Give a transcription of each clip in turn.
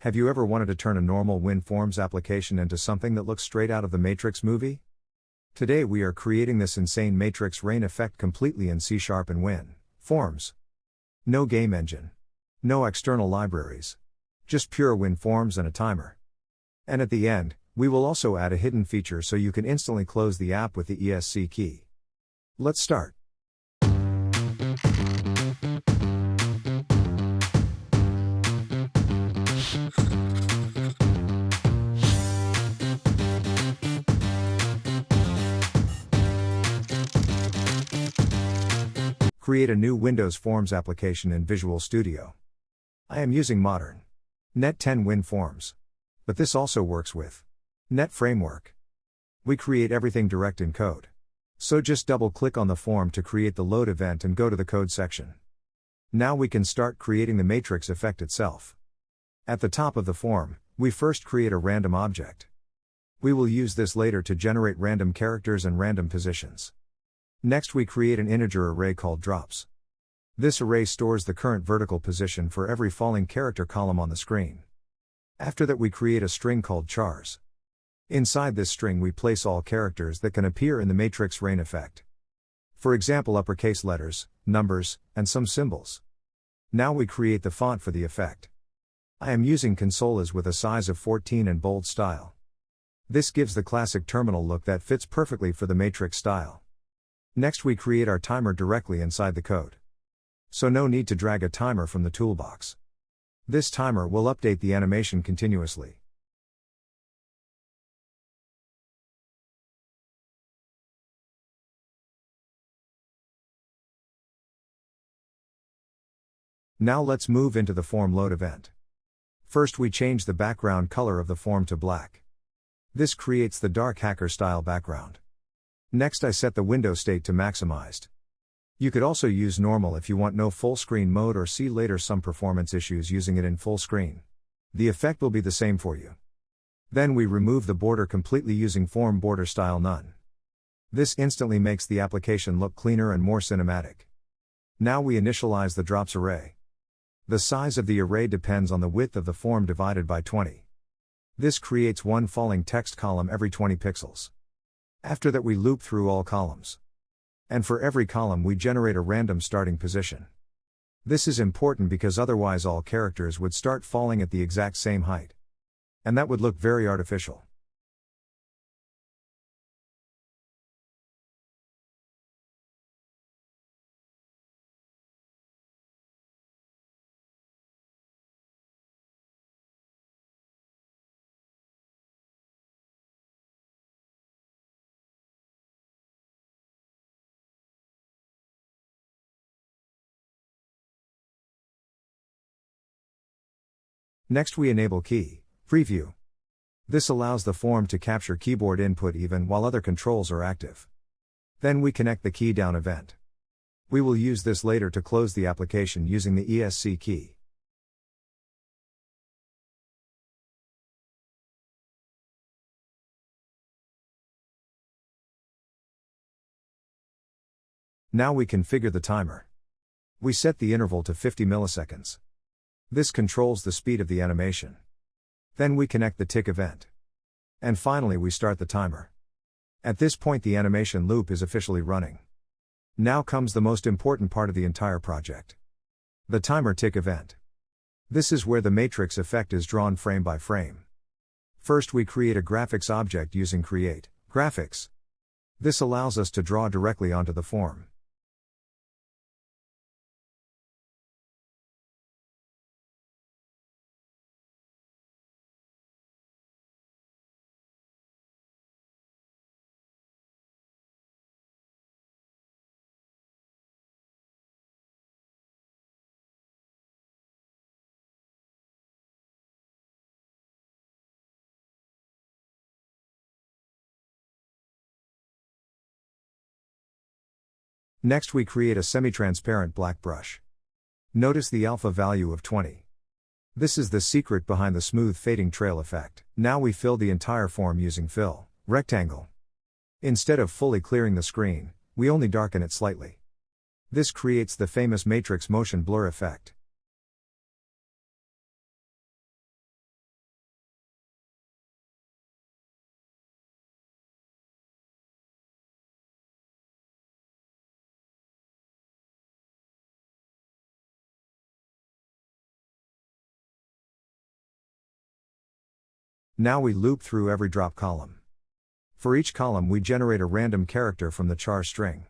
Have you ever wanted to turn a normal WinForms application into something that looks straight out of the Matrix movie? Today we are creating this insane Matrix rain effect completely in C# and WinForms. No game engine. No external libraries. Just pure WinForms and a timer. And at the end, we will also add a hidden feature so you can instantly close the app with the ESC key. Let's start. Create a new Windows Forms application in Visual Studio. I am using modern Net 10 WinForms. But this also works with Net Framework. We create everything direct in code. So just double-click on the form to create the load event and go to the code section. Now we can start creating the matrix effect itself. At the top of the form, we first create a random object. We will use this later to generate random characters and random positions. Next we create an integer array called drops. This array stores the current vertical position for every falling character column on the screen. After that we create a string called chars. Inside this string we place all characters that can appear in the matrix rain effect. For example, uppercase letters, numbers, and some symbols. Now we create the font for the effect. I am using consoles with a size of 14 and bold style. This gives the classic terminal look that fits perfectly for the matrix style. Next we create our timer directly inside the code. So no need to drag a timer from the toolbox. This timer will update the animation continuously. Now let's move into the form load event. First we change the background color of the form to black. This creates the dark hacker style background. Next I set the window state to maximized. You could also use normal if you want no full screen mode or see later some performance issues using it in full screen. The effect will be the same for you. Then we remove the border completely using form border style none. This instantly makes the application look cleaner and more cinematic. Now we initialize the drops array. The size of the array depends on the width of the form divided by 20. This creates one falling text column every 20 pixels. After that we loop through all columns. And for every column we generate a random starting position. This is important because otherwise all characters would start falling at the exact same height. And that would look very artificial. Next we enable key preview. This allows the form to capture keyboard input even while other controls are active. Then we connect the key down event. We will use this later to close the application using the ESC key. Now we configure the timer. We set the interval to 50 milliseconds. This controls the speed of the animation. Then we connect the tick event. And finally we start the timer. At this point the animation loop is officially running. Now comes the most important part of the entire project. The timer tick event. This is where the matrix effect is drawn frame by frame. First we create a graphics object using create graphics. This allows us to draw directly onto the form. Next we create a semi-transparent black brush. Notice the alpha value of 20. This is the secret behind the smooth fading trail effect. Now we fill the entire form using fill rectangle. Instead of fully clearing the screen, we only darken it slightly. This creates the famous matrix motion blur effect. Now we loop through every drop column. For each column we generate a random character from the char string.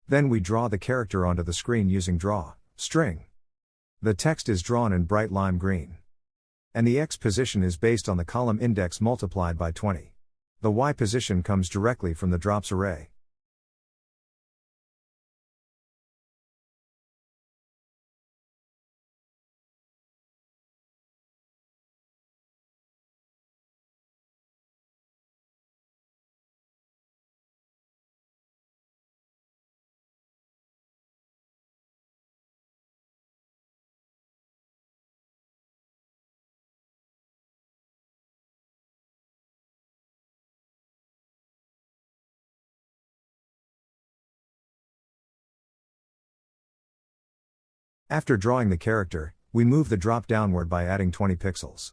Then we draw the character onto the screen using draw string. The text is drawn in bright lime green. And the X position is based on the column index multiplied by 20. The Y position comes directly from the drops array. After drawing the character, we move the drop downward by adding 20 pixels.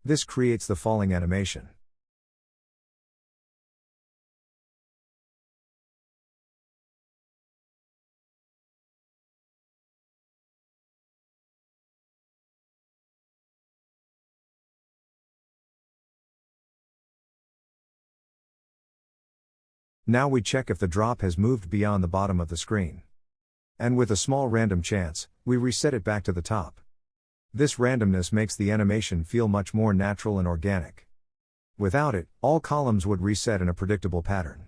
This creates the falling animation. Now we check if the drop has moved beyond the bottom of the screen. And with a small random chance, we reset it back to the top. This randomness makes the animation feel much more natural and organic. Without it, all columns would reset in a predictable pattern.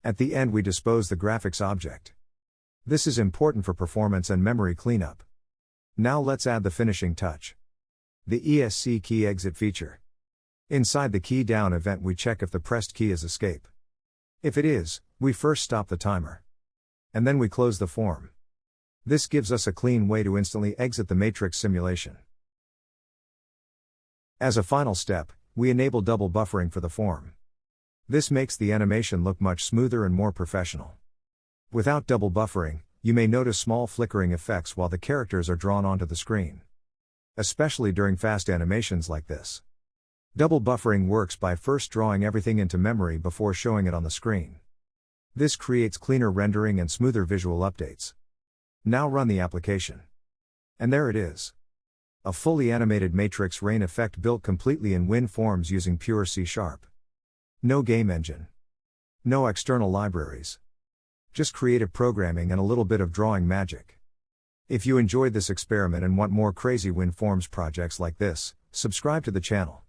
At the end we dispose the graphics object. This is important for performance and memory cleanup. Now let's add the finishing touch. The ESC key exit feature. Inside the key down event we check if the pressed key is escape. If it is, we first stop the timer. And then we close the form. This gives us a clean way to instantly exit the matrix simulation. As a final step, we enable double buffering for the form. This makes the animation look much smoother and more professional. Without double buffering, you may notice small flickering effects while the characters are drawn onto the screen. Especially during fast animations like this. Double buffering works by first drawing everything into memory before showing it on the screen. This creates cleaner rendering and smoother visual updates. Now run the application. And there it is. A fully animated matrix rain effect built completely in WinForms using pure C#. No game engine. No external libraries. Just creative programming and a little bit of drawing magic. If you enjoyed this experiment and want more crazy WinForms projects like this, subscribe to the channel.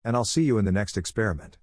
And I'll see you in the next experiment.